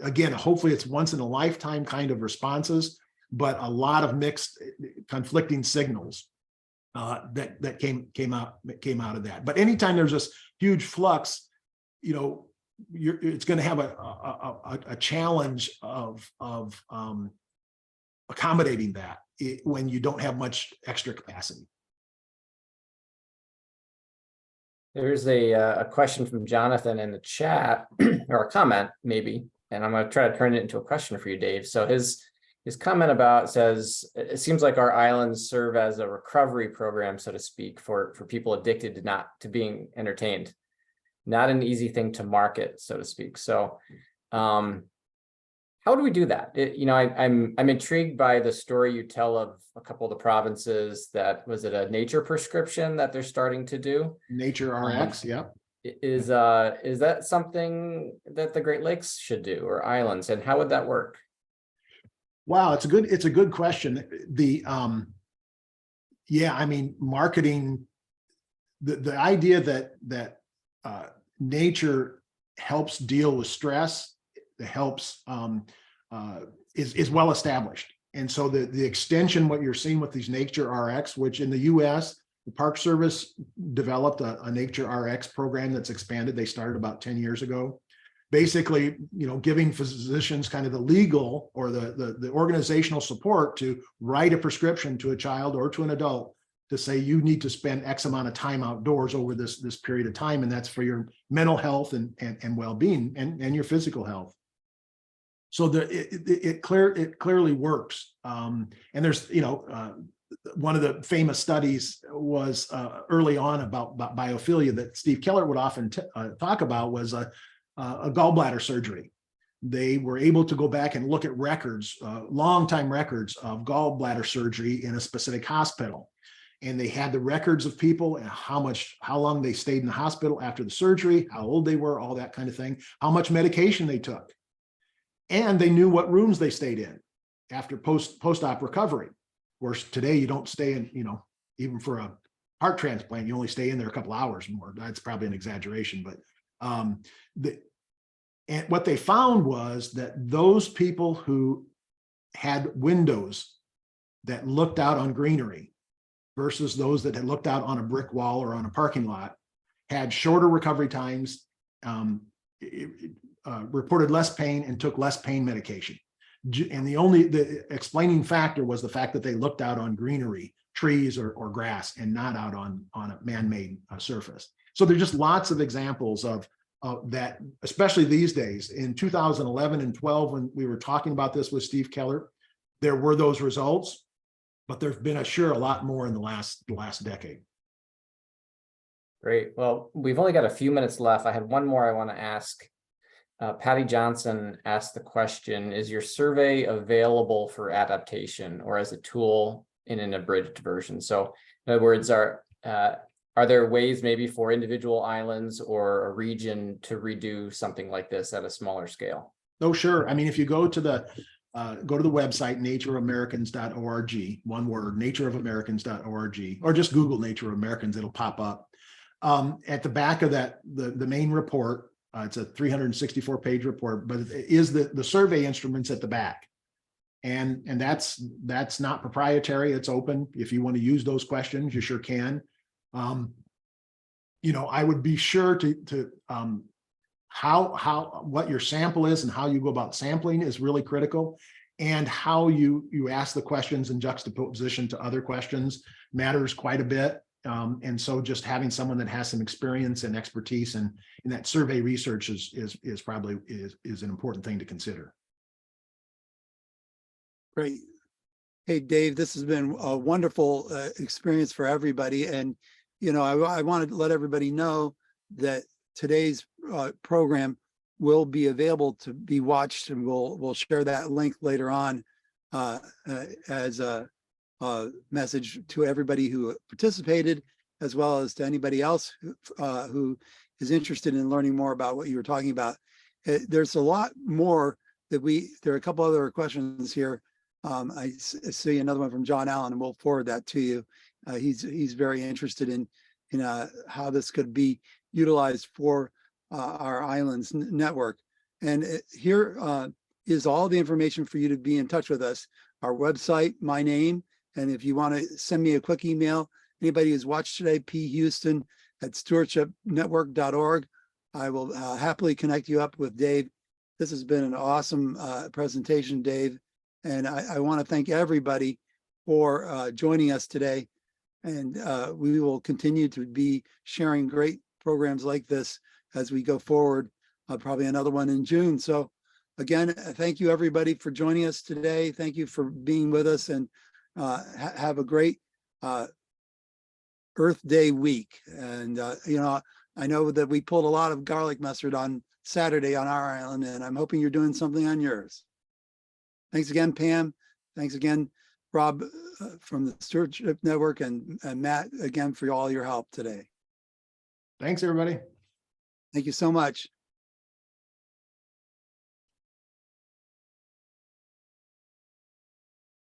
again, hopefully it's once in a lifetime kind of responses, but a lot of mixed conflicting signals that came out of that. But anytime there's this huge flux, it's going to have a challenge of accommodating that when you don't have much extra capacity. There's a question from Jonathan in the chat, or a comment maybe. and I'm going to try to turn it into a question for you, Dave. So his comment about says, it seems like our islands serve as a recovery program, so to speak, for people addicted to being entertained. Not an easy thing to market, so to speak. So how do we do that? I'm intrigued by the story you tell of a couple of the provinces that, was it a nature prescription that they're starting to do? Nature RX, yeah. Is that something that the Great Lakes should do, or islands, and how would that work? Wow, it's a good question. Yeah, I mean, marketing, the idea that nature helps deal with stress, it helps is well established. And so the extension, what you're seeing with these Nature RX, which in the US, the Park Service developed a Nature RX program that's expanded. They started about 10 years ago. Basically, giving physicians kind of the legal or the organizational support to write a prescription to a child or to an adult to say you need to spend X amount of time outdoors over this period of time, and that's for your mental health and well-being and your physical health. So it clearly works. And there's one of the famous studies was early on about biophilia that Steve Kellert would often talk about was a gallbladder surgery. They were able to go back and look at records, long time records of gallbladder surgery in a specific hospital. And they had the records of people and how long they stayed in the hospital after the surgery, how old they were, all that kind of thing, how much medication they took. And they knew what rooms they stayed in after post-op recovery. Whereas today you don't stay in, even for a heart transplant, you only stay in there a couple hours more. That's probably an exaggeration, but and what they found was that those people who had windows that looked out on greenery versus those that had looked out on a brick wall or on a parking lot had shorter recovery times, reported less pain, and took less pain medication. And the explaining factor was the fact that they looked out on greenery, trees or grass, and not out on a man-made surface. So there's just lots of examples of that, especially these days. In 2011 and 12, when we were talking about this with Steve Kellert, there were those results, but there's been a lot more in the last decade. Great. Well, we've only got a few minutes left. I had one more I want to ask. Patty Johnson asked the question, is your survey available for adaptation or as a tool in an abridged version? So in other words, are there ways maybe for individual islands or a region to redo something like this at a smaller scale? Oh, sure. I mean, if you go to the website, natureofamericans.org, one word, natureofamericans.org, or just Google Nature of Americans, it'll pop up. At the back of that, the main report, it's a 364-page report, but it is the survey instruments at the back. And that's not proprietary, it's open. If you want to use those questions, you sure can. I would be sure to what your sample is and how you go about sampling is really critical. And how you ask the questions in juxtaposition to other questions matters quite a bit. And so just having someone that has some experience and expertise in that survey research is probably an important thing to consider. Great. Hey, Dave, this has been a wonderful experience for everybody. And, I wanted to let everybody know that today's program will be available to be watched, and we'll share that link later on as a message to everybody who participated, as well as to anybody else who is interested in learning more about what you were talking about. There's a lot more that there are a couple other questions here. I see another one from John Allen, and we'll forward that to you. He's very interested in how this could be utilized for our islands network. And here is all the information for you to be in touch with us. Our website, my name, and if you want to send me a quick email, anybody who's watched today, phouston@stewardshipnetwork.org. I will happily connect you up with Dave. This has been an awesome presentation, Dave. And I want to thank everybody for joining us today. And we will continue to be sharing great programs like this as we go forward, probably another one in June. So again, thank you everybody for joining us today. Thank you for being with us, and have a great Earth Day week. And I know that we pulled a lot of garlic mustard on Saturday on our island, and I'm hoping you're doing something on yours. Thanks again, Pam. Thanks again, Rob, from the Stewardship Network, and Matt, again, for all your help today. Thanks, everybody. Thank you so much.